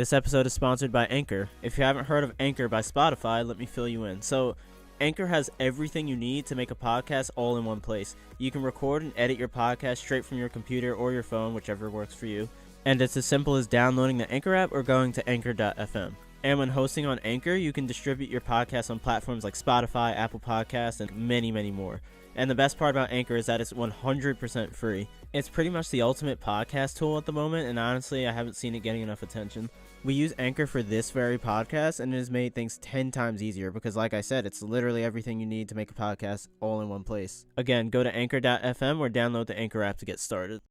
This episode is sponsored by Anchor. If you haven't heard of Anchor by Spotify, let me fill you in. So, Anchor has everything you need to make a podcast all in one place. You can record and edit your podcast straight from your computer or your phone, whichever works for you. And it's as simple as downloading the Anchor app or going to anchor.fm. And when hosting on Anchor, you can distribute your podcast on platforms like Spotify, Apple Podcasts, and many, many more. And the best part about Anchor is that it's 100% free. It's pretty much the ultimate podcast tool at the moment, and honestly, I haven't seen it getting enough attention. We use Anchor for this very podcast, and it has made things 10 times easier because, like I said, it's literally everything you need to make a podcast all in one place. Again, go to anchor.fm or download the Anchor app to get started.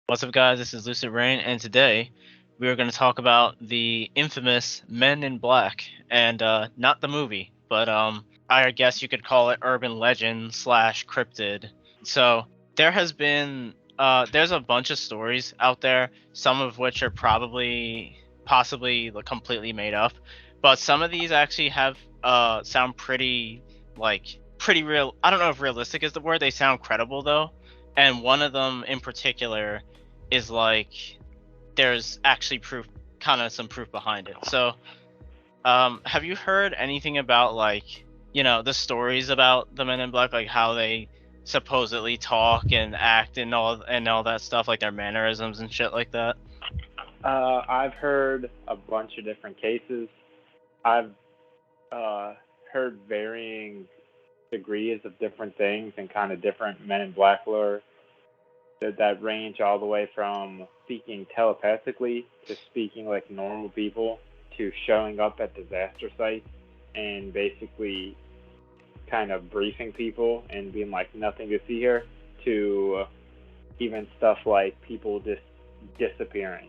What's up, guys? This is Lucid, and today we are going to talk about the infamous Men in Black, and not the movie, but I guess you could call it urban legend / cryptid. So there has been there's a bunch of stories out there, some of which are possibly completely made up, but some of these actually have sound pretty real. I don't know if realistic is the word. They sound credible though, and one of them in particular is there's actually some proof behind it. So have you heard anything about the stories about the Men in Black, like how they supposedly talk and act and all that stuff, like their mannerisms and shit like that? I've heard a bunch of different cases. I've heard varying degrees of different things and kind of different Men in Black lore that range all the way from speaking telepathically to speaking like normal people to showing up at disaster sites and basically kind of briefing people and being like, nothing to see here, to even stuff like people just disappearing,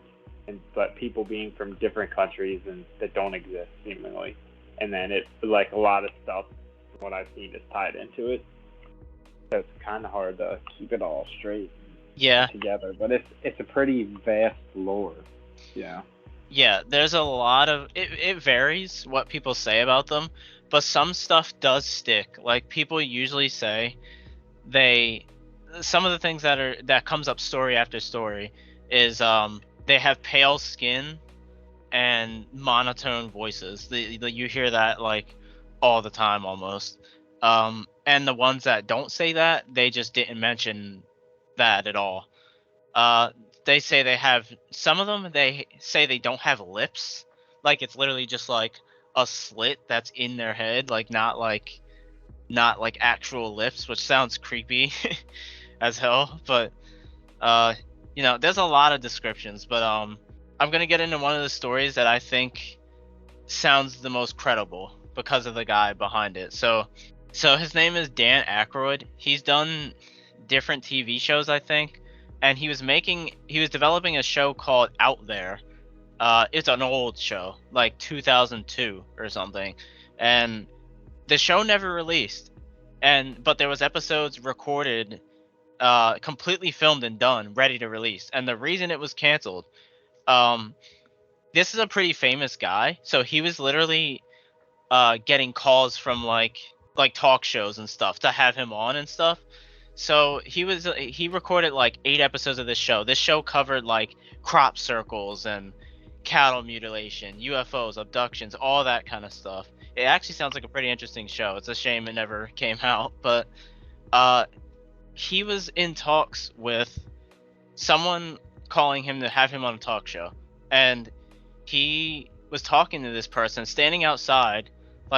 but people being from different countries and that don't exist seemingly. And then it's like a lot of stuff from what I've seen is tied into it. So it's kind of hard to keep it all straight. Yeah. Together, but it's a pretty vast lore. Yeah, there's a lot of it varies what people say about them, but some stuff does stick. Like, people usually say some of the things that comes up story after story is they have pale skin and monotone voices. You hear that all the time almost. And the ones that don't say that, they just didn't mention that at all. They say some of them, they say they don't have lips. Like, it's literally just like a slit that's in their head, not actual lips, which sounds creepy as hell. But there's a lot of descriptions, but I'm gonna get into one of the stories that I think sounds the most credible because of the guy behind it. So his name is Dan Aykroyd. He's done different TV shows, I think, and he was developing a show called Out There. It's an old show, like 2002 or something, and the show never released, but there was episodes recorded, completely filmed and done, ready to release. And the reason it was canceled, this is a pretty famous guy, so he was literally getting calls from like talk shows and stuff to have him on and stuff. So he recorded 8 episodes of this show. This show covered crop circles and cattle mutilation, UFOs, abductions, all that kind of stuff. It actually sounds like a pretty interesting show. It's a shame it never came out, but he was in talks with someone calling him to have him on a talk show, and he was talking to this person standing outside,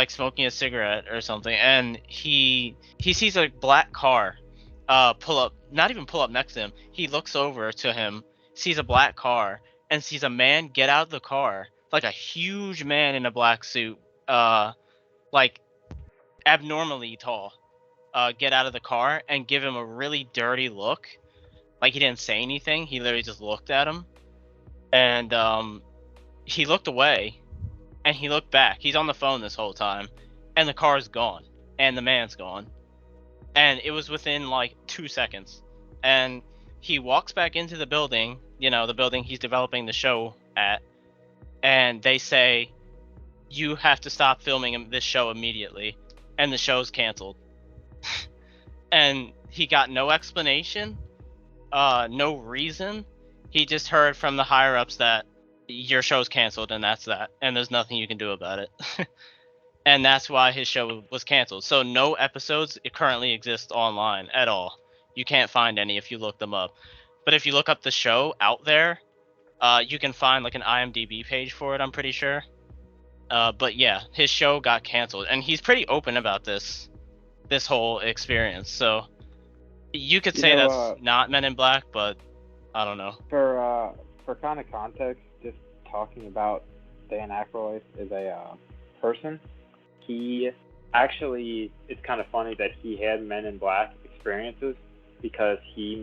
smoking a cigarette or something, and he sees a black car not even pull up next to him. He looks over to him, sees a black car, and sees a man get out of the car, like a huge man in a black suit, abnormally tall, get out of the car and give him a really dirty look. Like, he didn't say anything, he literally just looked at him, and he looked away, and he looked back. He's on the phone this whole time, and the car's gone, and the man's gone. And it was within 2 seconds. And he walks back into the building, the building he's developing the show at, and they say, you have to stop filming this show immediately, and the show's canceled. And he got no explanation, No reason. He just heard from the higher ups that your show's canceled, and that's that. And there's nothing you can do about it. And that's why his show was canceled. So no episodes currently exist online at all. You can't find any if you look them up. But if you look up the show out there, you can find like an IMDb page for it, I'm pretty sure. But yeah, his show got canceled, and he's pretty open about this whole experience. So you could say that's not Men in Black, but I don't know. For kind of context, just talking about Dan Aykroyd as a person, he actually, it's kind of funny that he had Men in Black experiences because he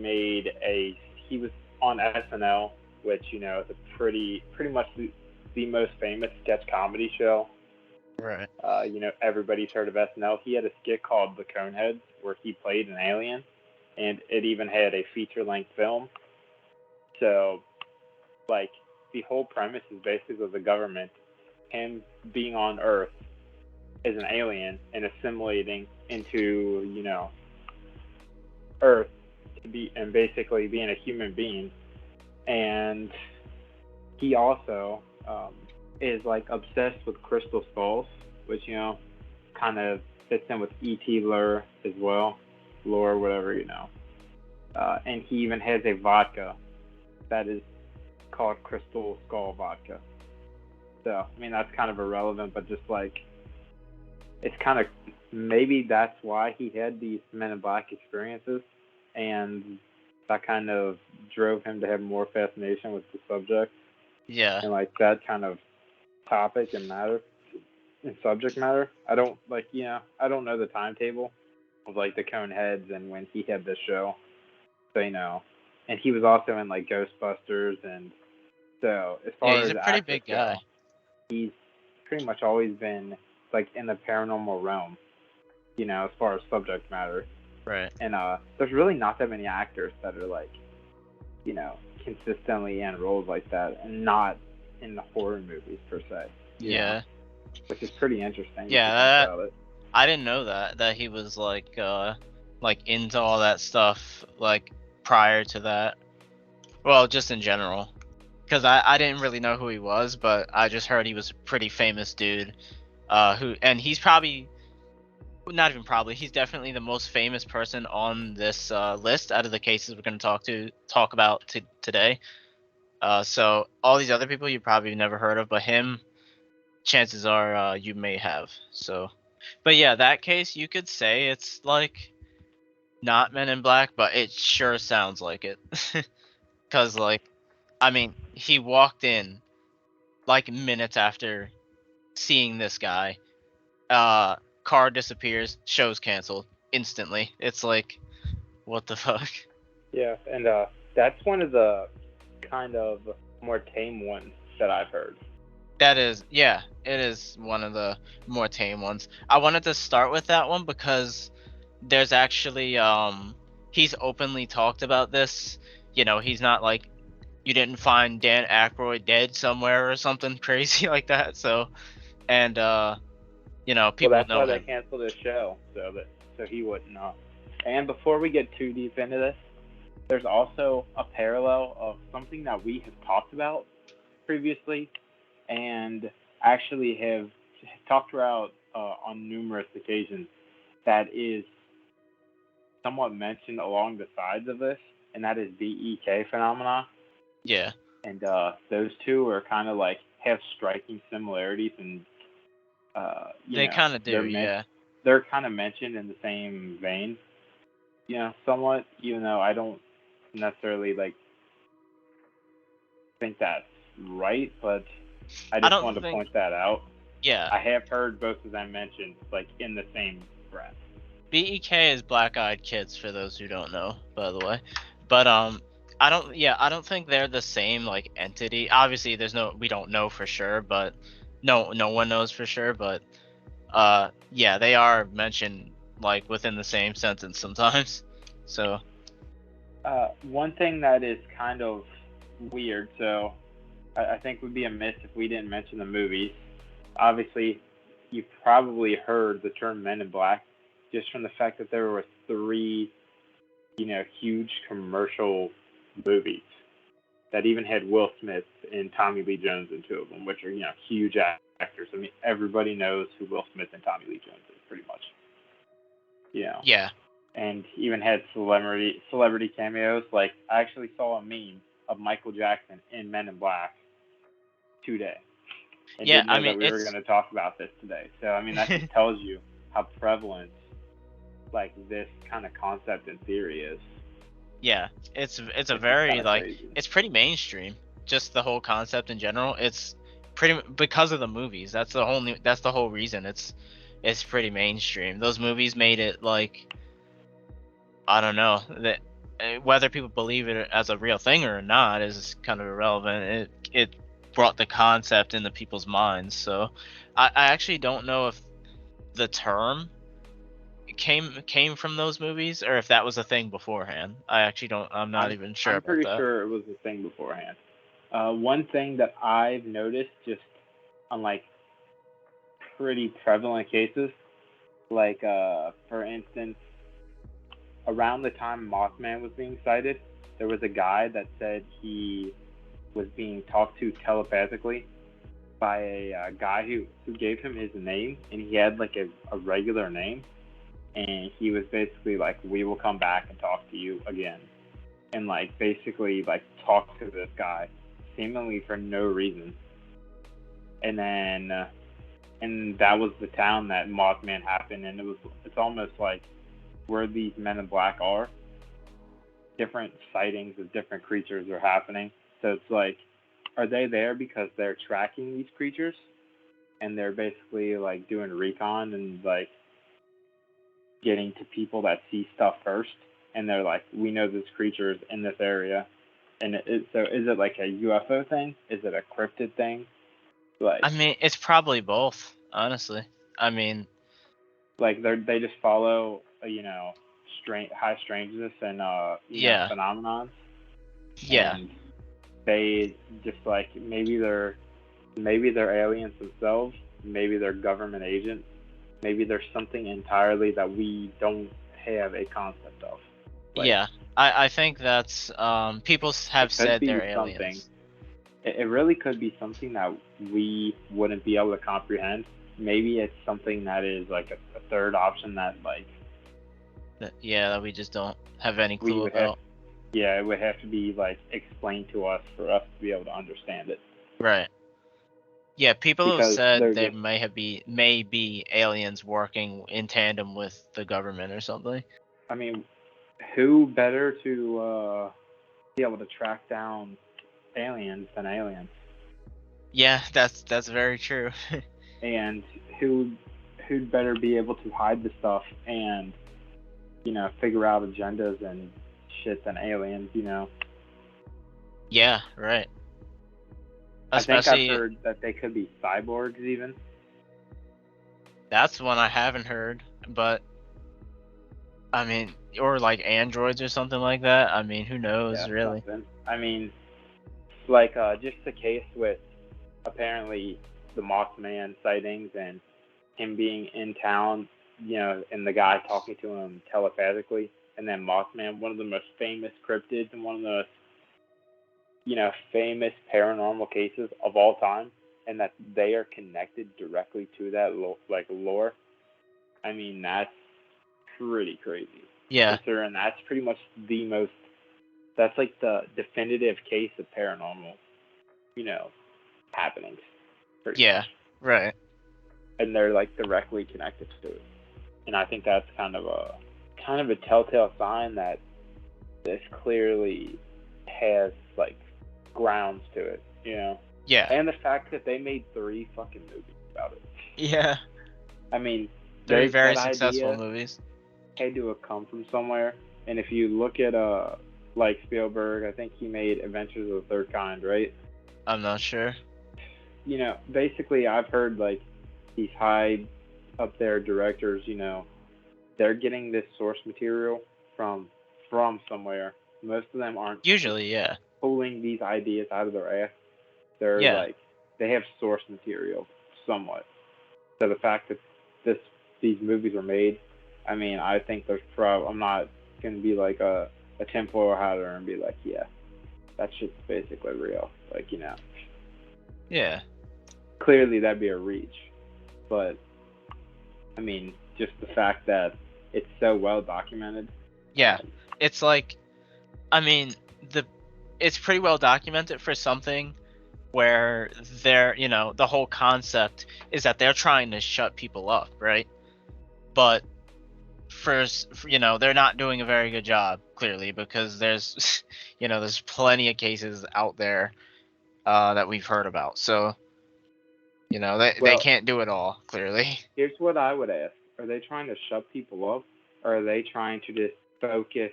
was on SNL, which, you know, is a pretty much the most famous sketch comedy show. Right. You know, everybody's heard of SNL. He had a skit called The Coneheads where he played an alien, and it even had a feature-length film. So, like, the whole premise is basically the government, him being on Earth as an alien and assimilating into, you know, Earth and basically being a human being. And he also is like obsessed with crystal skulls, which, you know, kind of fits in with ET lore as well, whatever, you know. And he even has a vodka that is called Crystal Skull Vodka. So, I mean, that's kind of irrelevant, but just like, it's kind of, maybe that's why he had these Men in Black experiences, and that kind of drove him to have more fascination with the subject. Yeah. And like that kind of topic and subject matter. I don't know the timetable of like the Coneheads and when he had this show. So, you know, and he was also in like Ghostbusters, and so as far as he's a pretty big guy. He's pretty much always been like in the paranormal realm, you know, as far as subject matter. Right. And there's really not that many actors that are like, you know, consistently in roles like that, and not in the horror movies per se. Yeah. Know? Which is pretty interesting. Yeah, I didn't know that he was like into all that stuff like prior to that. Well, just in general, because I didn't really know who he was, but I just heard he was a pretty famous dude. And he's probably, not even probably, he's definitely the most famous person on this list out of the cases we're going to talk about today. So all these other people you probably never heard of, but him, chances are you may have. So, but yeah, that case you could say it's like not Men in Black, but it sure sounds like it. Cause like, I mean, he walked in like minutes after seeing this guy. Car disappears, show's canceled instantly. It's like, what the fuck? Yeah, and that's one of the kind of more tame ones that I've heard. That is, yeah, it is one of the more tame ones. I wanted to start with that one because there's actually, he's openly talked about this. You know, he's not like, you didn't find Dan Aykroyd dead somewhere or something crazy like that. So, and, you know, people that's know why him. they canceled his show, so he wouldn't know. And before we get too deep into this, there's also a parallel of something that we have talked about previously, and actually have talked about on numerous occasions, that is somewhat mentioned along the sides of this, and that is BEK phenomena. Yeah. And those two are kind of like have striking similarities, and they kind of do, yeah. They're kind of mentioned in the same vein, you know, somewhat, even though I don't necessarily like think that's right, but I just wanted to point that out. Yeah. I have heard both of them mentioned like in the same breath. BEK is Black Eyed Kids for those who don't know, by the way. But I don't think they're the same like entity. Obviously we don't know for sure, but no one knows for sure, but yeah, they are mentioned like within the same sentence sometimes. So one thing that is kind of weird, so I think would be amiss if we didn't mention the movies. Obviously, you've probably heard the term Men in Black just from the fact that there were 3 huge commercial movies that even had Will Smith and Tommy Lee Jones in two of them, which are huge actors. I mean, everybody knows who Will Smith and Tommy Lee Jones is, pretty much. Yeah. And even had celebrity cameos. Like, I actually saw a meme of Michael Jackson in Men in Black today, and Yeah, didn't know I mean, that we were going to talk about this today. So I mean, that just tells you how prevalent like this kind of concept and theory is. Yeah, it's a It's very kinda crazy. it's pretty mainstream. Just the whole concept in general. It's pretty because of the movies. That's the whole reason. It's pretty mainstream. Those movies made it like, I don't know, that whether people believe it as a real thing or not is kind of irrelevant. It brought the concept into people's minds. So I actually don't know if the term came from those movies or if that was a thing beforehand. I actually don't. I'm not even sure I'm about pretty that. sure it was a thing beforehand. One thing that I've noticed just on like pretty prevalent cases, like for instance, around the time Mothman was being cited, there was a guy that said he was being talked to telepathically by a guy who gave him his name, and he had like a regular name, and he was basically like, we will come back and talk to you again, and like basically like talk to this guy seemingly for no reason. And then and that was the town that Mothman happened, and it's almost like where these Men in Black are, different sightings of different creatures are happening. So it's like, are they there because they're tracking these creatures and they're basically like doing recon and like getting to people that see stuff first, and they're like, we know this creature is in this area, and so is it like a UFO thing? Is it a cryptid thing? Like, I mean, it's probably both, honestly. I mean, like they just follow high strangeness and yeah, phenomenons, yeah, and they just like maybe they're aliens themselves, maybe they're government agents, maybe there's something entirely that we don't have a concept of. Like, yeah. I think that's people have it could said they're be something. aliens. It really could be something that we wouldn't be able to comprehend. Maybe it's something that is like a third option that like That we just don't have any we clue would have. about. Yeah, it would have to be like explained to us for us to be able to understand it. Right. Yeah, people have Because said they're there just, may be aliens working in tandem with the government or something. I mean, who better to be able to track down aliens than aliens? Yeah, that's very true. And who'd better be able to hide the stuff and figure out agendas and shit than aliens? Yeah, right. I think I've Especially heard that they could be cyborgs even. that's one I haven't heard, but I mean, or like androids or something like that. I mean, who knows, Yeah, really? something. I mean, like just the case with apparently the Mothman sightings and him being in town, and the guy talking to him telepathically, and then Mothman, one of the most famous cryptids and one of the most, famous paranormal cases of all time, and that they are connected directly to that lore. I mean, that's pretty crazy. Yeah, Considering that's pretty much that's like the definitive case of paranormal, happenings. yeah, Much. right. And they're like directly connected to it. And I think that's kind of a telltale sign that this clearly has like grounds to it, Yeah, And the fact that they made 3 fucking movies about it. yeah. I mean, 3 very that successful idea movies. had to have come from somewhere. And if you look at like Spielberg, I think he made Adventures of the Third Kind, right? I'm not sure. Basically I've heard like these high up there directors, they're getting this source material from somewhere. Most of them aren't Usually, yeah. pulling these ideas out of their ass. They're Yeah. like they have source material somewhat. So the fact that these movies were made, I mean, I think I'm not gonna be like a tinfoil hatter and be like, yeah, that shit's basically real. Like, Yeah. clearly that'd be a reach. But I mean, just the fact that it's so well documented. Yeah. It's like, I mean, it's pretty well documented for something where the whole concept is that they're trying to shut people up, right? But first, they're not doing a very good job, clearly, because there's there's plenty of cases out there that we've heard about. So they can't do it all, clearly. Here's what I would ask: are they trying to shut people up, or are they trying to just focus,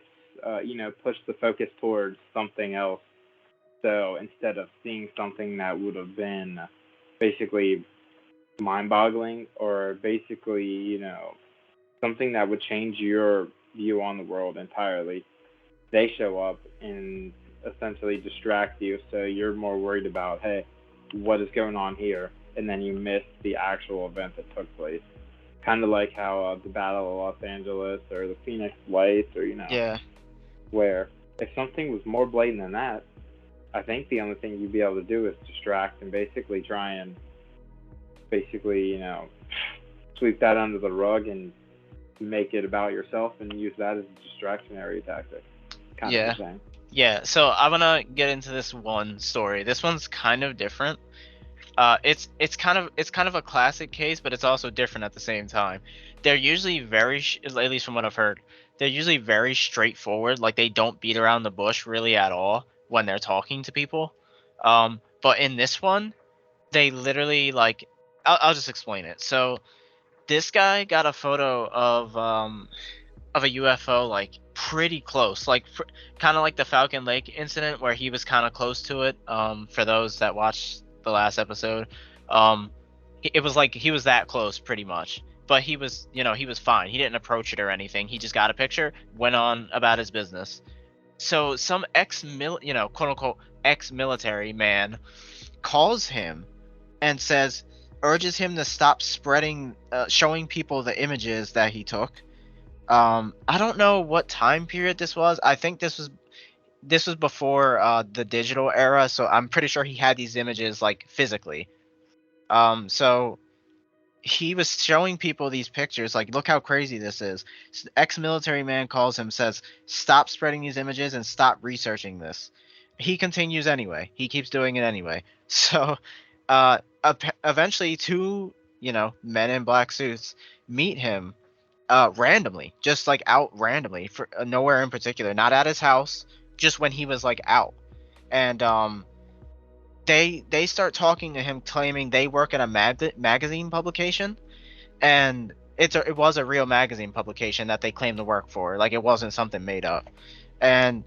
push the focus towards something else? So instead of seeing something that would have been basically mind-boggling, or basically, something that would change your view on the world entirely, they show up and essentially distract you, so you're more worried about, hey, what is going on here, and then you miss the actual event that took place. Kind of like how the Battle of Los Angeles or the Phoenix Lights, or Yeah. where if something was more blatant than that, I think the only thing you'd be able to do is distract and basically try and sweep that under the rug and make it about yourself and use that as a distractionary tactic. Kind of the thing. Yeah, so I want to get into this one story. This one's kind of different. It's kind of a classic case, but it's also different at the same time. They're usually at least from what I've heard, they're usually very straightforward. Like, they don't beat around the bush really at all when they're talking to people. But in this one, they literally, like, I'll just explain it. So this guy got a photo of a UFO, like, pretty close, like kind of like the Falcon Lake incident where he was kind of close to it. For those that watched the last episode, it was like he was that close pretty much, but he was fine. He didn't approach it or anything. He just got a picture, went on about his business. So some quote unquote ex-military man calls him and urges him to stop showing people the images that he took. I don't know what time period this was. I think this was before the digital era, so I'm pretty sure he had these images, like, physically. So he was showing people these pictures, like, look how crazy this is. So the ex-military man calls him, says, stop spreading these images and stop researching this. He continues anyway. He keeps doing it anyway. So eventually two men in black suits meet him randomly, just like out randomly, for nowhere in particular, not at his house, just when he was like out. And they start talking to him, claiming they work at a magazine publication, and it was a real magazine publication that they claimed to work for. Like, it wasn't something made up. And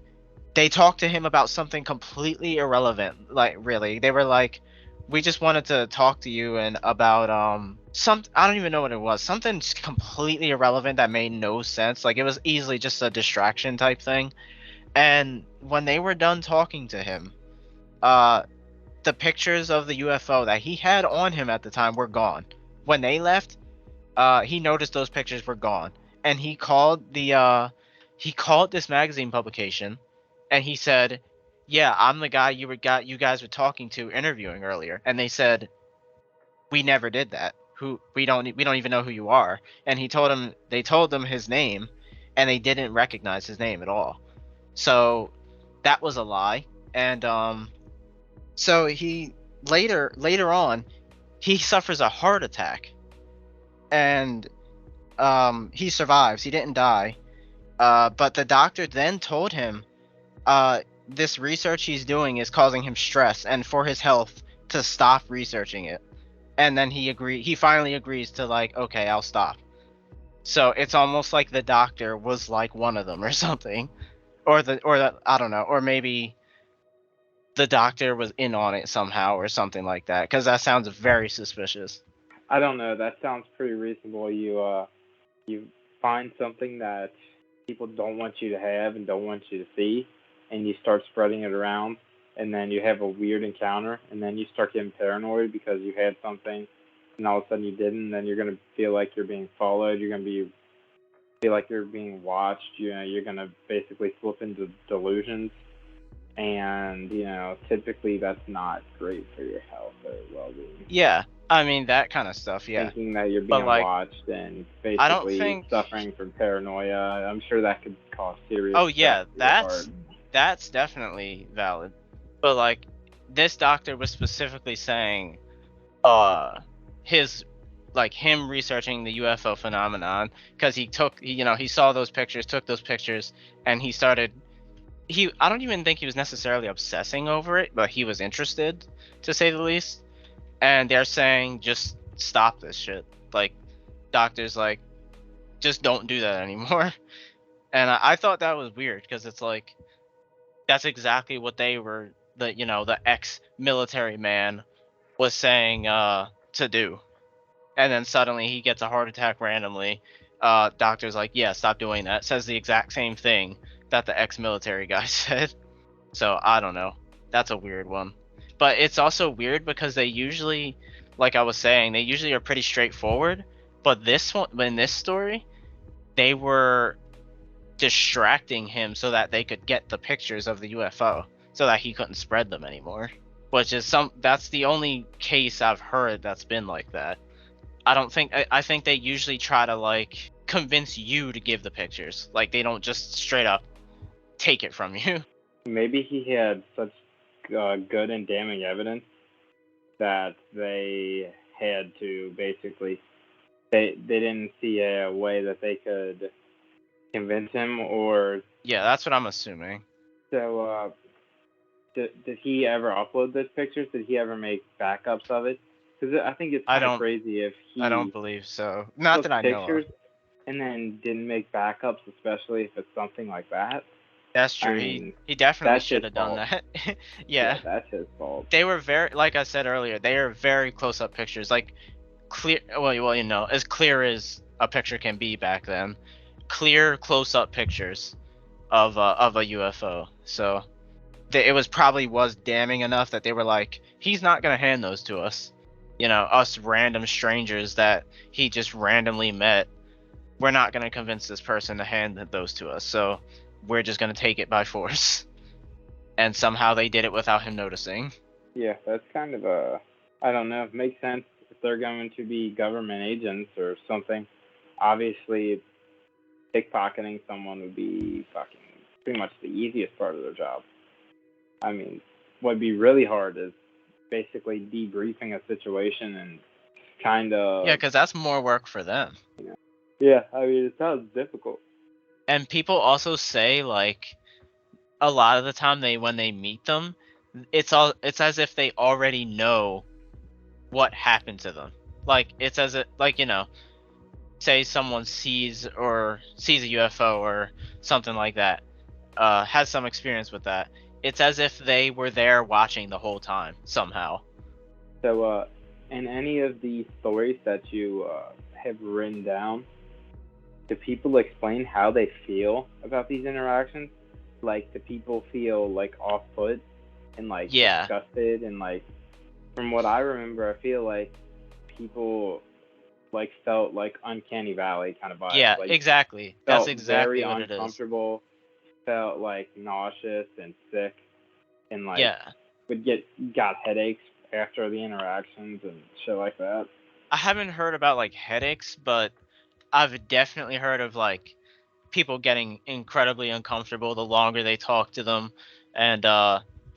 they talked to him about something completely irrelevant. Like, really, they were like, we just wanted to talk to you and about I don't even know what it was. Something completely irrelevant that made no sense. Like, it was easily just a distraction type thing. And when they were done talking to him, the pictures of the UFO that he had on him at the time were gone. When they left, he noticed those pictures were gone, and he called this magazine publication, and he said, "Yeah, I'm the guy you guys were talking to, interviewing earlier." And they said, "We never did that. We don't even know who you are." And they told them his name, and they didn't recognize his name at all. So that was a lie. And so he later on, he suffers a heart attack, and he survives. He didn't die. But the doctor then told him, this research he's doing is causing him stress, and for his health, to stop researching it. And then he finally agrees to, like, okay, I'll stop. So it's almost like the doctor was like one of them or something, or I don't know, or maybe the doctor was in on it somehow or something like that, because that sounds very suspicious. I don't know. That sounds pretty reasonable. You find something that people don't want you to have and don't want you to see, and you start spreading it around, and then you have a weird encounter, and then you start getting paranoid because you had something, and all of a sudden you didn't, and then you're going to feel like you're being followed. You're going to be feel like you're being watched, you're gonna basically slip into delusions, and typically that's not great for your health or well-being. Yeah, I mean that kind of stuff. Yeah, Thinking that you're but being like, watched and I don't basically think. suffering from paranoia, I'm sure that could cause serious. Oh yeah, effects to your heart. that's definitely valid. But like, this doctor was specifically saying, his like him researching the UFO phenomenon because he saw those pictures, took those pictures, and he started. I don't even think he was necessarily obsessing over it, but he was interested, to say the least. And they're saying, just stop this shit. Like, doctors like, just don't do that anymore. And I thought that was weird because it's like, that's exactly what they were, the ex-military man was saying to do. And then suddenly he gets a heart attack randomly. Doctor's like, yeah, stop doing that. Says the exact same thing that the ex-military guy said. So I don't know. That's a weird one. But it's also weird because they usually, like I was saying, they usually are pretty straightforward. But in this story, they were distracting him so that they could get the pictures of the UFO so that he couldn't spread them anymore. That's the only case I've heard that's been like that. I think they usually try to like convince you to give the pictures. Like they don't just straight up take it from you. Maybe he had such good and damning evidence that they had to basically they didn't see a way that they could convince him, or Yeah, that's what I'm assuming. so. Did he ever upload those pictures? Did he ever make backups of it? Because I think it's kind of crazy if he I don't believe so. Not that I know of. pictures and then didn't make backups, especially if it's something like that. That's true. I mean, he definitely that's should his have done fault. that. Yeah, that's his fault. They were like I said earlier, they are very close up pictures. Like clear, well, as clear as a picture can be back then. Clear close up pictures of a UFO. So it was damning enough that they were like, he's not gonna hand those to us. Us random strangers that he just randomly met. We're not gonna convince this person to hand those to us. So we're just gonna take it by force. And somehow they did it without him noticing. Yeah, that's kind of I don't know, it makes sense if they're going to be government agents or something. Obviously, pickpocketing someone would be fucking pretty much the easiest part of their job. I mean, what'd be really hard is basically debriefing a situation and kind of... Yeah, because that's more work for them. Yeah, I mean, it sounds difficult. And people also say, like, a lot of the time when they meet them, it's as if they already know what happened to them. Like, it's as if, like, say someone sees a UFO or something like that, has some experience with that. It's as if they were there watching the whole time somehow. So, in any of the stories that you have written down, do people explain how they feel about these interactions? Like, do people feel like off-put and like disgusted and like? From what I remember, I feel like people like felt like uncanny valley kind of vibe. Yeah, like, exactly. That's exactly what it is. Very uncomfortable. Felt like nauseous and sick, and like got headaches after the interactions and shit like that. I haven't heard about like headaches, but I've definitely heard of like people getting incredibly uncomfortable the longer they talk to them, and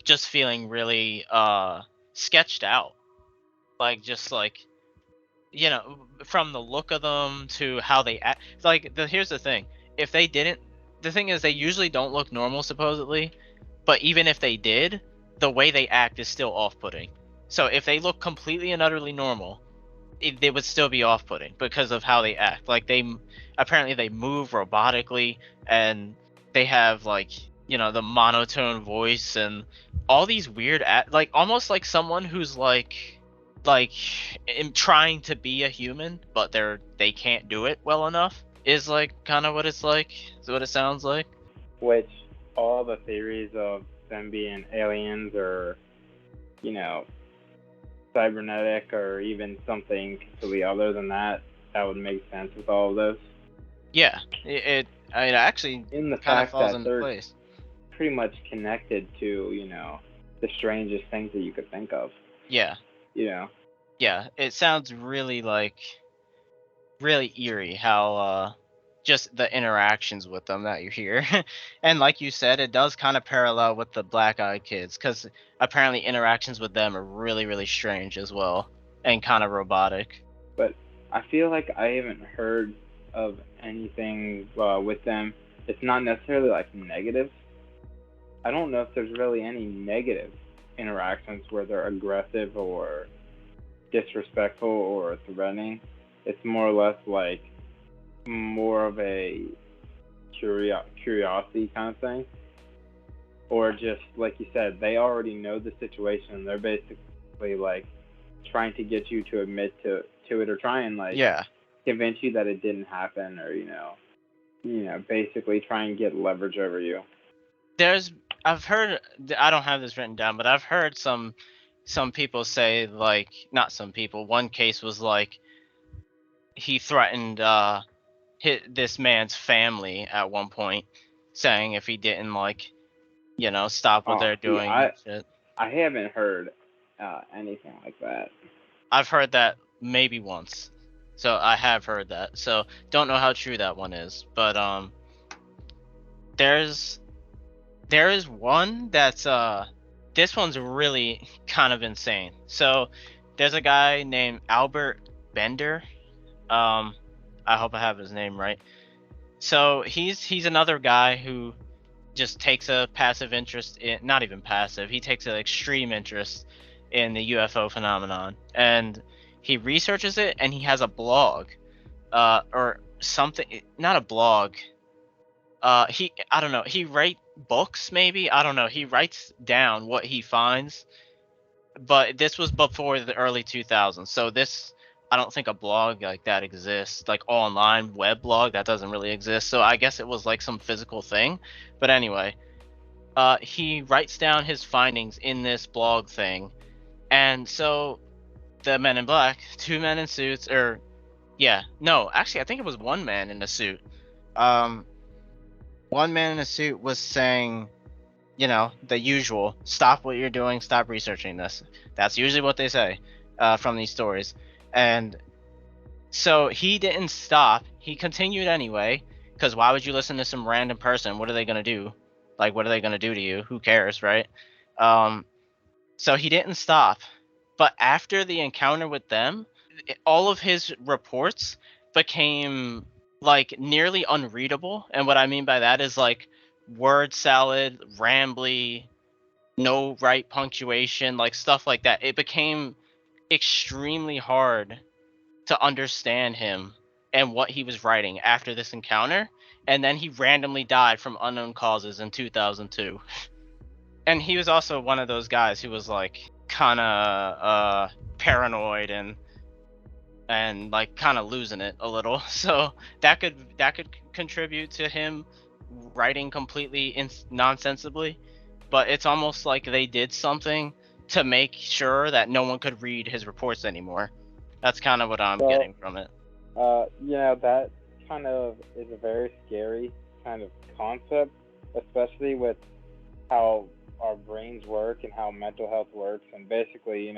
just feeling really sketched out. Like just like from the look of them to how they act. Like here's the thing: if they didn't, the thing is they usually don't look normal supposedly, but even if they did, the way they act is still off-putting. So if they look completely and utterly normal, they would still be off-putting because of how they act. Like they move robotically, and they have like the monotone voice and all these weird like almost like someone who's like trying to be a human, but they can't do it well enough. Is like kind of what it's like. Is what it sounds like. Which all the theories of them being aliens or cybernetic or even something completely other than that would make sense with all of those. Yeah, it actually in the kind of fact falls that into they're place. pretty much connected to, the strangest things that you could think of, Yeah, you know. yeah. It sounds really really eerie how just the interactions with them that you hear. And like you said, it does kind of parallel with the Black Eyed Kids, because apparently interactions with them are really strange as well, and kind of robotic. But I feel like I haven't heard of anything with them. It's not necessarily like negative. I don't know if there's really any negative interactions where they're aggressive or disrespectful or threatening. It's more or less like more of a curiosity kind of thing, or just like you said, they already know the situation and they're basically like trying to get you to admit to it, or try and like Yeah. convince you that it didn't happen, or basically try and get leverage over you. I've heard, I don't have this written down, but I've heard some people say, like, not some people. One case was like he threatened hit this man's family at one point, saying if he didn't, like, stop what Oh, they're see, doing I and shit. I haven't heard anything like that. I've heard that maybe once. So I have heard that. So don't know how true that one is, but there's there is one that's this one's really kind of insane. So there's a guy named Albert Bender. Um I hope I have his name right. So he's another guy who just takes a passive interest in, not even passive, he takes an extreme interest in the UFO phenomenon, and he researches it, and he has a blog, or something, not a blog. I don't know, he write books, maybe, I don't know, he writes down what he finds, but this was before the early 2000s, so this, I don't think a blog like that exists, like online web blog, that doesn't really exist, so I guess it was like some physical thing. But anyway, he writes down his findings in this blog thing, and so the Men in Black, two men in suits, or yeah, no, actually, I think it was one man in a suit. Um, One man in a suit was saying, the usual: stop what you're doing, stop researching this. That's usually what they say from these stories, and so he didn't stop. He continued anyway, because why would you listen to some random person? What are they gonna do? Like, what are they gonna do to you? Who cares, right? Um, so he didn't stop. But after the encounter with them, all of his reports became like nearly unreadable. And what I mean by that is like word salad, rambly, no right punctuation, like stuff like that. It became extremely hard to understand him and what he was writing after this encounter. And then he randomly died from unknown causes in 2002. And he was also one of those guys who was like kind of paranoid and like kind of losing it a little. So that could contribute to him writing completely nonsensibly. But it's almost like they did something to make sure that no one could read his reports anymore. That's kind of what I'm So, getting from it. that kind of is a very scary kind of concept, especially with how our brains work and how mental health works. And basically,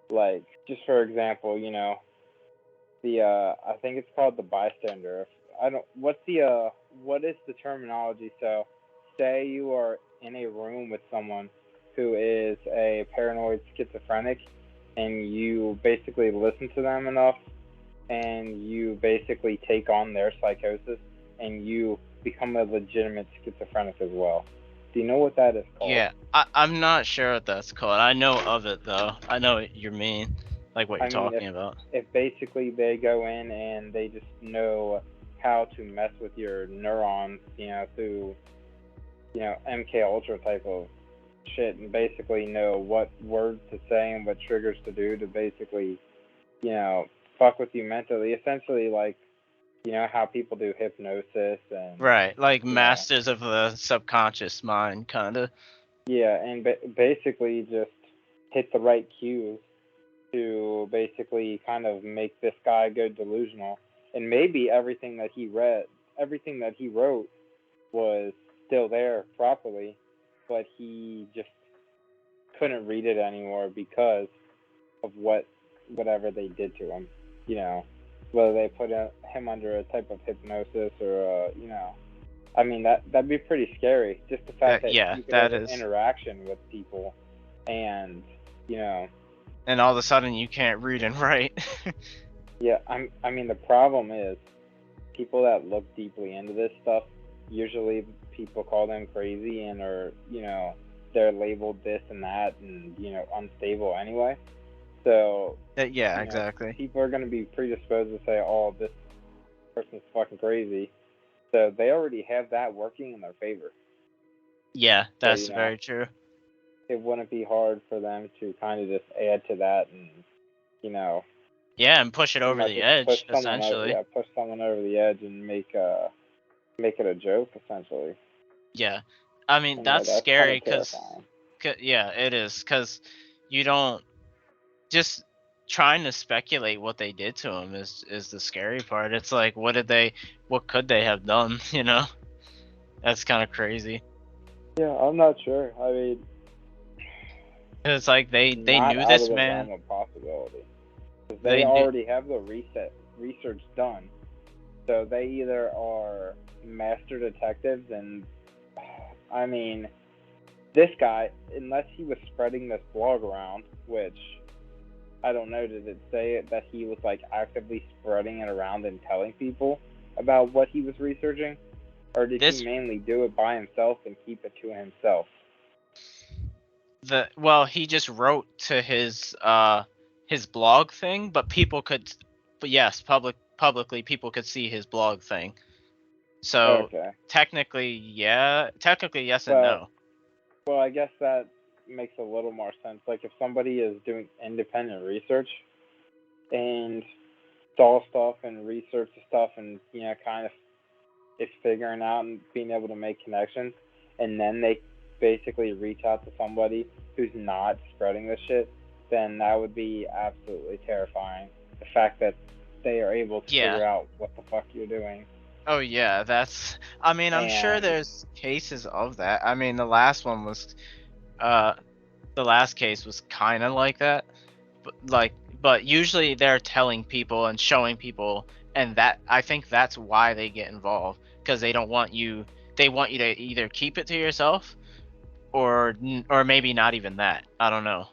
like, just for example, the I think it's called the bystander. I don't. What is the terminology? So, say you are in a room with someone who is a paranoid schizophrenic, and you basically listen to them enough, and you basically take on their psychosis, and you become a legitimate schizophrenic as well. Do you know what that is called? Yeah, I'm not sure what that's called. I know of it though. I know what you mean, like what you're I mean, talking about. if basically they go in and they just know how to mess with your neurons, through MK Ultra type of shit, and basically know what words to say and what triggers to do to basically, fuck with you mentally. Essentially, like, how people do hypnosis and, Right, like you know, masters of the subconscious mind, kind of. yeah, and basically just hit the right cues to basically kind of make this guy go delusional. And maybe everything that he wrote was still there properly, but he just couldn't read it anymore because of whatever they did to him. You know, whether they put him under a type of hypnosis or I mean, that'd be pretty scary. Just the fact that you could have an interaction with people, and and all of a sudden you can't read and write. Yeah, I mean, the problem is people that look deeply into this stuff, usually people call them crazy or they're labeled this and that and unstable anyway. So exactly. People are going to be predisposed to say, "Oh, this person's fucking crazy." So they already have that working in their favor. Yeah, that's very true. It wouldn't be hard for them to kind of just add to that and, yeah, and push it over the edge, essentially. Push someone over the edge and make it a joke, essentially. Yeah, I mean, that's scary because, yeah, it is, because you don't, just trying to speculate what they did to him is the scary part. It's like, what could they have done, That's kind of crazy. Yeah, I'm not sure. I mean, it's like they knew this man. Not possibility. They already have the research done. So they either are master detectives and, I mean, this guy, unless he was spreading this blog around, which I don't know, did it say that he was like actively spreading it around and telling people about what he was researching? Or did he mainly do it by himself and keep it to himself? Well, he just wrote to his blog thing, but yes, publicly people could see his blog thing. So technically yes and no. Well, I guess that makes a little more sense. Like if somebody is doing independent research and saw stuff and researched stuff and kind of is figuring out and being able to make connections, and then they basically reach out to somebody who's not spreading this shit, then that would be absolutely terrifying. The fact that they are able to figure out what the fuck you're doing. Oh yeah, I'm sure there's cases of that. I mean, the last one was, the last case was kind of like that, but usually they're telling people and showing people, and that, I think that's why they get involved, because they want you to either keep it to yourself, or maybe not even that. I don't know.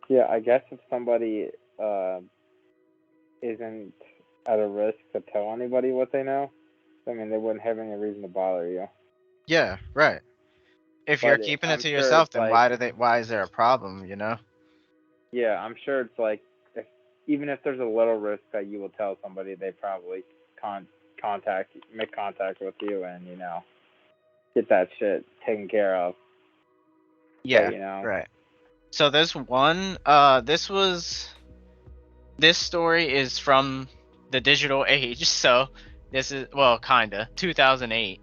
Yeah, I guess if somebody isn't at a risk to tell anybody what they know, I mean, they wouldn't have any reason to bother you. Yeah, right. If you're keeping it to yourself, then why is there a problem, Yeah, I'm sure it's like, even if there's a little risk that you will tell somebody, they probably make contact with you and, get that shit taken care of. Yeah, but, right. So there's one, this story is from the digital age, so this is, well, kinda, 2008.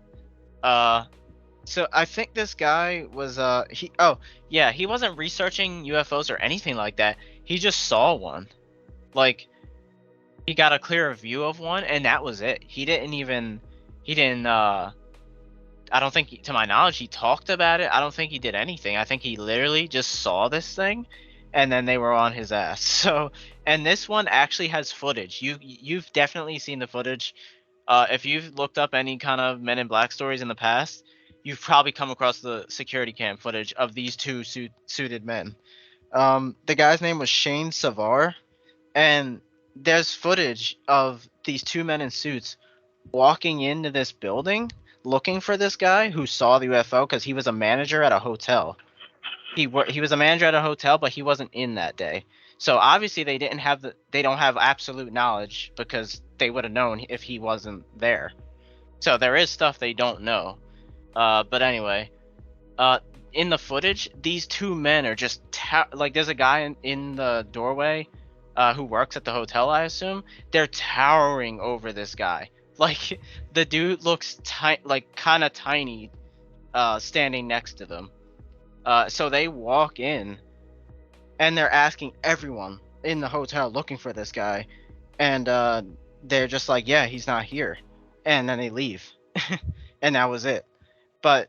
So I think this guy was, he wasn't researching UFOs or anything like that. He just saw one. Like, he got a clearer view of one, and that was it. He didn't, I don't think, to my knowledge, he talked about it. I don't think he did anything. I think he literally just saw this thing, and then they were on his ass. So, and this one actually has footage. You've definitely seen the footage. If you've looked up any kind of Men in Black stories in the past, you've probably come across the security cam footage of these two suited men. The guy's name was Shane Savar, and there's footage of these two men in suits walking into this building looking for this guy who saw the UFO, because he was a manager at a hotel. He was a manager at a hotel, but he wasn't in that day. So obviously they don't have absolute knowledge, because they would have known if he wasn't there. So there is stuff they don't know. But anyway, in the footage, these two men are just like, there's a guy in the doorway who works at the hotel, I assume. They're towering over this guy. Like, the dude looks kind of tiny, standing next to them. So they walk in, and they're asking everyone in the hotel looking for this guy, and they're just like, yeah, he's not here, and then they leave, and that was it. But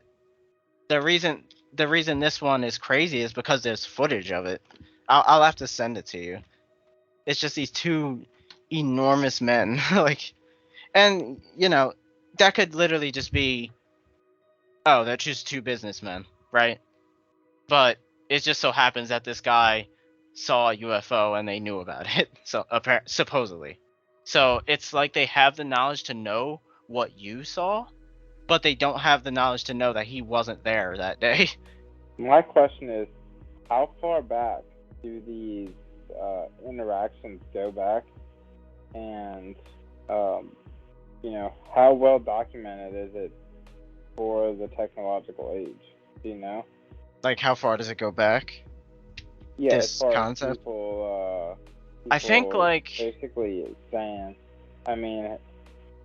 the reason this one is crazy is because there's footage of it. I'll have to send it to you. It's just these two enormous men, like, and that could literally just be, oh, they're just two businessmen, right? But it just so happens that this guy saw a UFO and they knew about it, so supposedly. So it's like they have the knowledge to know what you saw, but they don't have the knowledge to know that he wasn't there that day. My question is, how far back do these interactions go back? And, how well documented is it for the technological age? Do you know? Like, how far does it go back? Yeah, This as far concept? as people, I think, like, basically saying, I mean,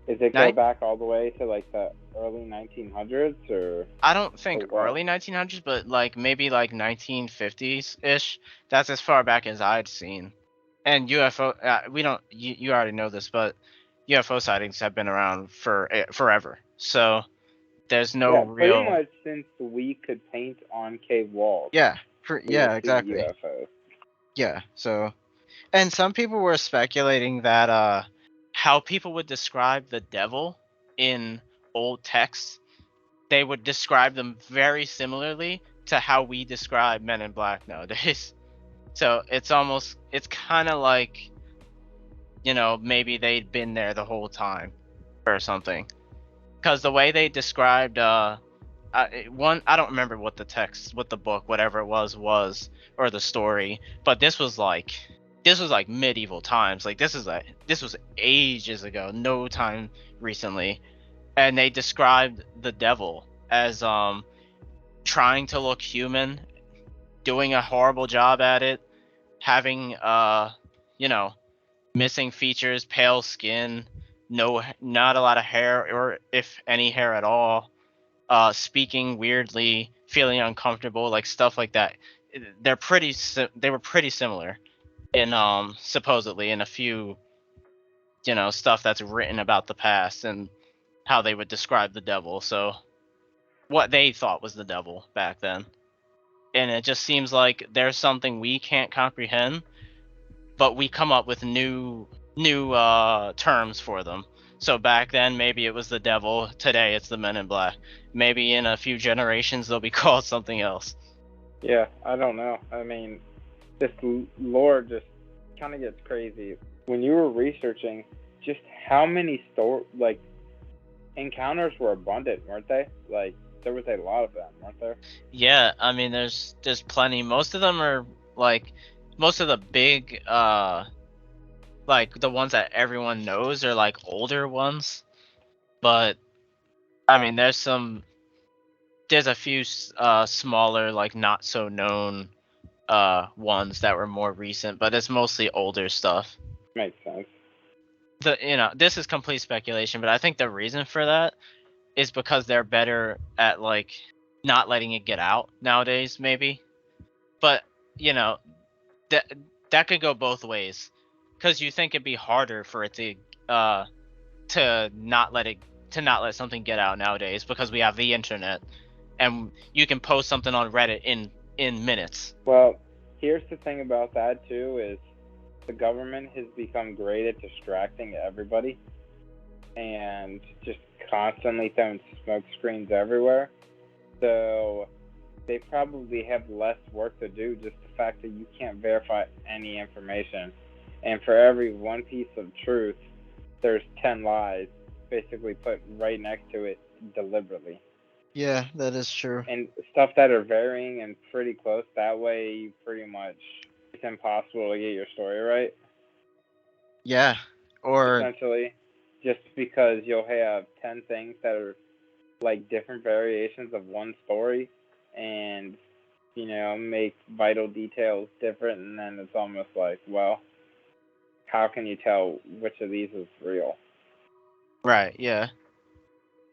is it go back all the way to like the early 1900s, or? I don't think or what? early 1900s, but like maybe like 1950s ish. That's as far back as I'd seen. And UFO, we don't. You already know this, but UFO sightings have been around for forever. So there's no Yeah, real. pretty much since we could paint on cave walls. Yeah, we yeah, would see exactly. UFOs. Yeah, so, and some people were speculating that How people would describe the devil in old texts, they would describe them very similarly to how we describe Men in Black nowadays. So it's kind of like, maybe they'd been there the whole time or something. Because the way they described, I don't remember what the book, whatever it was, or the story, but this was like medieval times. Like this was ages ago, no time recently. And they described the devil as trying to look human, doing a horrible job at it, having missing features, pale skin, not a lot of hair, or if any hair at all, speaking weirdly, feeling uncomfortable, like stuff like that. They were pretty similar in supposedly in a few stuff that's written about the past and how they would describe the devil. So what they thought was the devil back then. And it just seems like there's something we can't comprehend, but we come up with new terms for them. So back then maybe it was the devil, today it's the Men in Black. Maybe in a few generations they'll be called something else. Yeah, I don't know. I mean, this lore just kind of gets crazy. When you were researching, just how many encounters were abundant, weren't they? Like, there was a lot of them, weren't there? Yeah, I mean there's plenty. Most of them are like, most of the big like the ones that everyone knows are like older ones. But I mean there's a few smaller, like not so known ones that were more recent, but it's mostly older stuff. Makes sense. This is complete speculation, but I think the reason for that is because they're better at like not letting it get out nowadays, maybe. But that could go both ways, because you think it'd be harder for it to not let something get out nowadays, because we have the internet and you can post something on Reddit in minutes. Well, here's the thing about that too, is the government has become great at distracting everybody and just constantly throwing smoke screens everywhere. So they probably have less work to do, just the fact that you can't verify any information. And for every one piece of truth, there's 10 lies basically put right next to it deliberately. Yeah, that is true. And stuff that are varying and pretty close, that way you pretty much, it's impossible to get your story right. Yeah, or essentially, just because you'll have 10 things that are like different variations of one story, and make vital details different, and then it's almost like, well, how can you tell which of these is real? Right, yeah.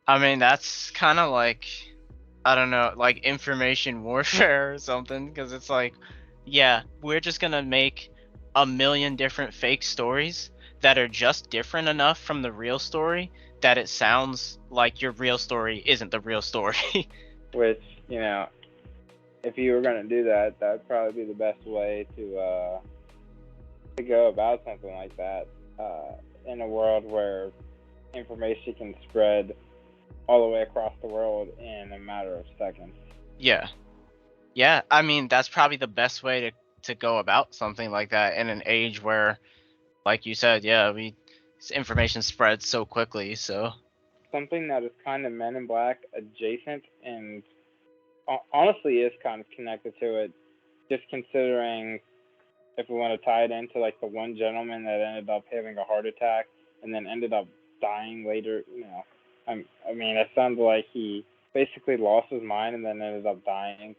I mean, that's kind of like, I don't know, like information warfare or something, because it's like, yeah, we're just gonna make a million different fake stories that are just different enough from the real story that it sounds like your real story isn't the real story. Which, you know, if you were gonna do that, that'd probably be the best way to go about something like that. In a world where information can spread all the way across the world in a matter of seconds. Yeah. Yeah, I mean, that's probably the best way to go about something like that in an age where, like you said, yeah, information spreads so quickly, so. Something that is kind of Men in Black adjacent and honestly is kind of connected to it, just considering if we want to tie it into like the one gentleman that ended up having a heart attack and then ended up dying later, you know, I mean, it sounds like he basically lost his mind and then ended up dying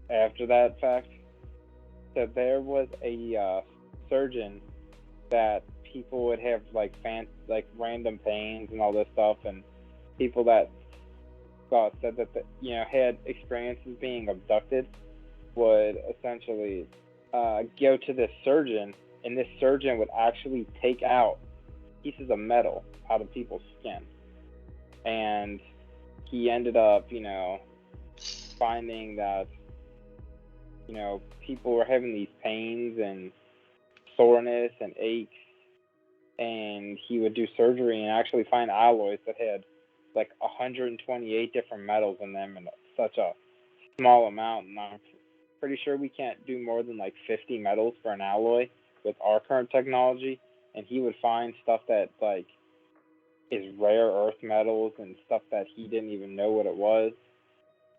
after that fact. So there was a surgeon that people would have like random pains and all this stuff, and people that said that had experiences being abducted would essentially go to this surgeon, and this surgeon would actually take out pieces of metal out of people's skin. And he ended up, finding that, people were having these pains and soreness and aches, and he would do surgery and actually find alloys that had like 128 different metals in them in such a small amount. And I'm pretty sure we can't do more than like 50 metals for an alloy with our current technology. And he would find stuff that like is rare earth metals and stuff that he didn't even know what it was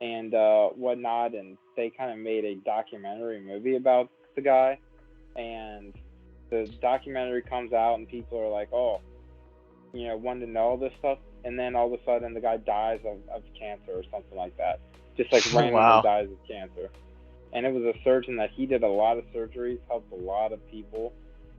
and whatnot. And they kind of made a documentary movie about the guy. And the documentary comes out and people are like, oh, wanting to know all this stuff. And then all of a sudden the guy dies of cancer or something like that. Just like randomly Wow. dies of cancer. And it was a surgeon that he did a lot of surgeries, helped a lot of people.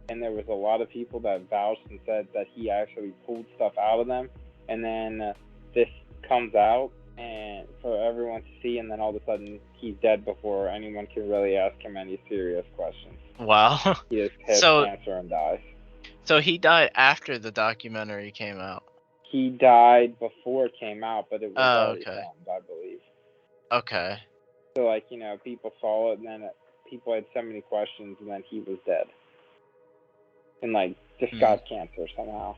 And there was a lot of people that vouched and said that he actually pulled stuff out of them. And then this comes out and for everyone to see, and then all of a sudden he's dead before anyone can really ask him any serious questions. Wow. He just has cancer and dies. So he died after the documentary came out? He died before it came out, but it was already filmed, I believe. Okay. So, like, people saw it, and then people had so many questions, and then he was dead. And, like, just got cancer somehow.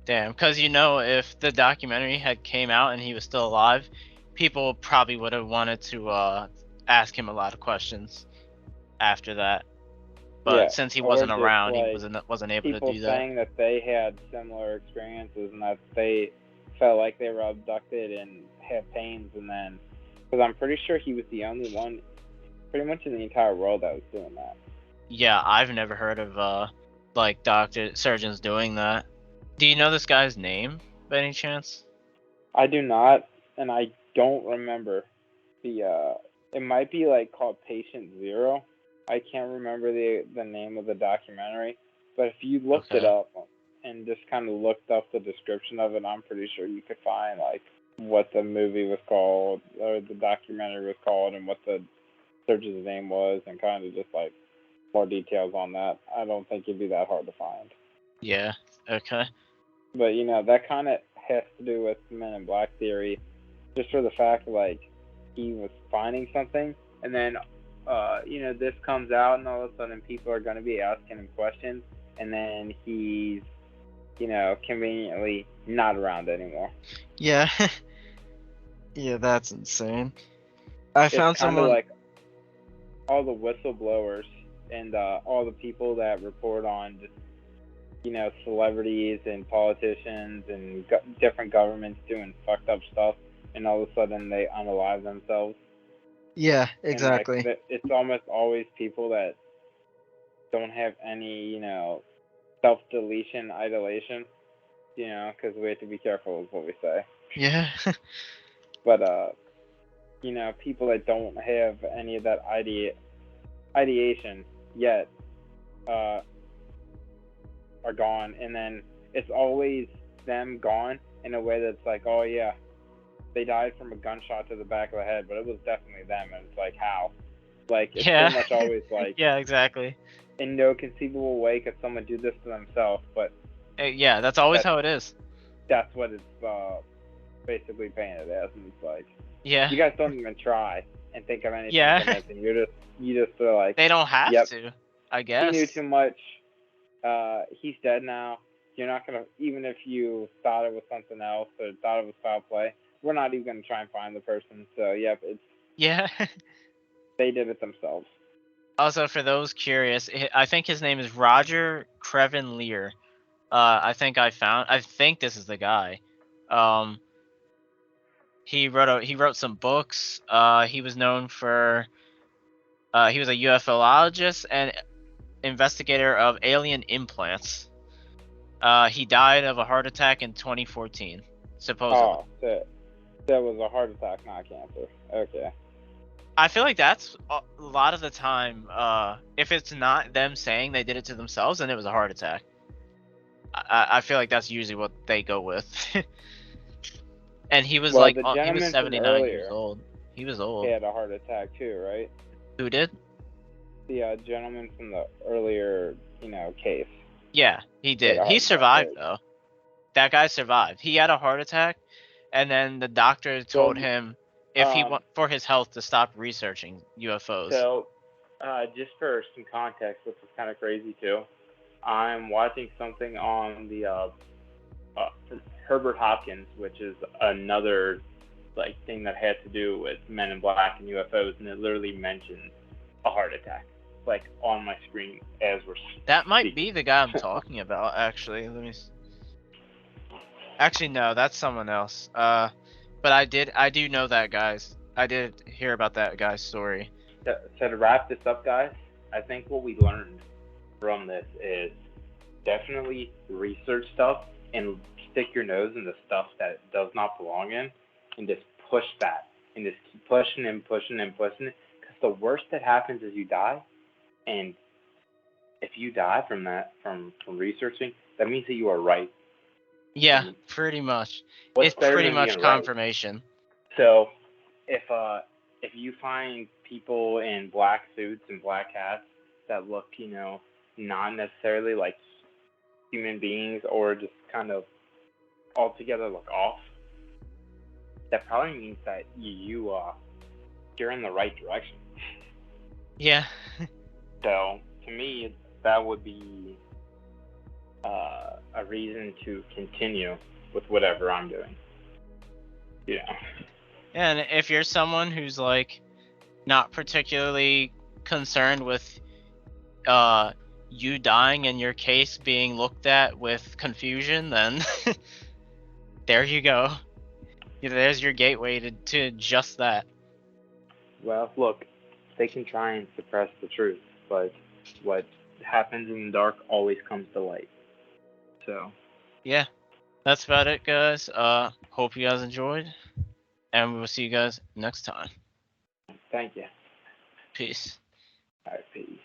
Damn, because, if the documentary had came out and he was still alive, people probably would have wanted to ask him a lot of questions after that. But since he wasn't around, he wasn't able to do that. People saying that they had similar experiences and that they felt like they were abducted and had pains, and then because I'm pretty sure he was the only one, pretty much in the entire world, that was doing that. Yeah, I've never heard of surgeons doing that. Do you know this guy's name by any chance? I do not, and I don't remember the. It might be like called Patient Zero. I can't remember the name of the documentary, but if you looked it up and just kind of looked up the description of it, I'm pretty sure you could find like what the movie was called or the documentary was called and what the surgeon's name was, and kind of just like more details on that. I don't think it'd be that hard to find. Yeah. Okay. But that kind of has to do with Men in Black theory, just for the fact like he was finding something, and then this comes out, and all of a sudden people are going to be asking him questions, and then he's, conveniently not around anymore. Yeah. Yeah, that's insane. I found someone like all the whistleblowers and all the people that report on just, celebrities and politicians and different governments doing fucked up stuff, and all of a sudden they unalive themselves. Yeah, exactly. And, like, it's almost always people that don't have any, self-deletion, idolation, because we have to be careful with what we say. Yeah. But, people that don't have any of that ideation yet are gone. And then it's always them gone in a way that's like, oh, yeah, they died from a gunshot to the back of the head, but it was definitely them. And it's like, how? Like, it's pretty much always like... Yeah, exactly. in no conceivable way could someone do this to themselves, but Yeah, that's always how it is. that's what it's basically painted as. And it's like, Yeah. you guys don't even try and think of anything Yeah. convincing. You just are like, They don't have yep, to, I he guess. knew too much. He's dead now. You're not gonna, even if you thought it was something else or thought it was foul play, we're not even gonna try and find the person. So yep, it's Yeah. they did it themselves. Also, for those curious, I think his name is Roger Creven Lear. I think this is the guy. He wrote some books. He was known for he was a UFOologist and investigator of alien implants. He died of a heart attack in 2014, supposedly. Oh, that was a heart attack, not cancer. Okay. I feel like that's a lot of the time. If it's not them saying they did it to themselves, then it was a heart attack. I feel like that's usually what they go with. And he was Well, like, the he was gentleman from 79 years earlier, old. He was old. he had a heart attack too, right? Who did? The gentleman from the earlier, case. Yeah, he did. Yeah, He heart survived attack. though. That guy survived. He had a heart attack, and then the doctor told him if he for his health to stop researching UFOs. So, just for some context, which is kind of crazy too, I'm watching something on the Herbert Hopkins, which is another thing that had to do with Men in Black and UFOs, and it literally mentions a heart attack, on my screen as we're. That might be the guy I'm talking about. Actually, let me. Actually, no, that's someone else. But I do know that guy's. I did hear about that guy's story. So to wrap this up, guys, I think what we learned from this is definitely research stuff and stick your nose in the stuff that it does not belong in, and just push that, and just keep pushing and pushing and pushing it. Because the worst that happens is you die, and if you die from that, from researching, that means that you are right. Yeah, pretty much. What's It's pretty much confirmation. Right? So, if you find people in black suits and black hats that look, not necessarily like human beings, or just kind of altogether look off, that probably means that you're in the right direction. Yeah. So to me, that would be a reason to continue with whatever I'm doing. Yeah. And if you're someone who's not particularly concerned with you dying and your case being looked at with confusion, then there you go. There's your gateway to just that. Well, look, they can try and suppress the truth, but what happens in the dark always comes to light. So. Yeah, that's about it, guys. Hope you guys enjoyed, and we will see you guys next time. Thank you. Peace. All right, peace.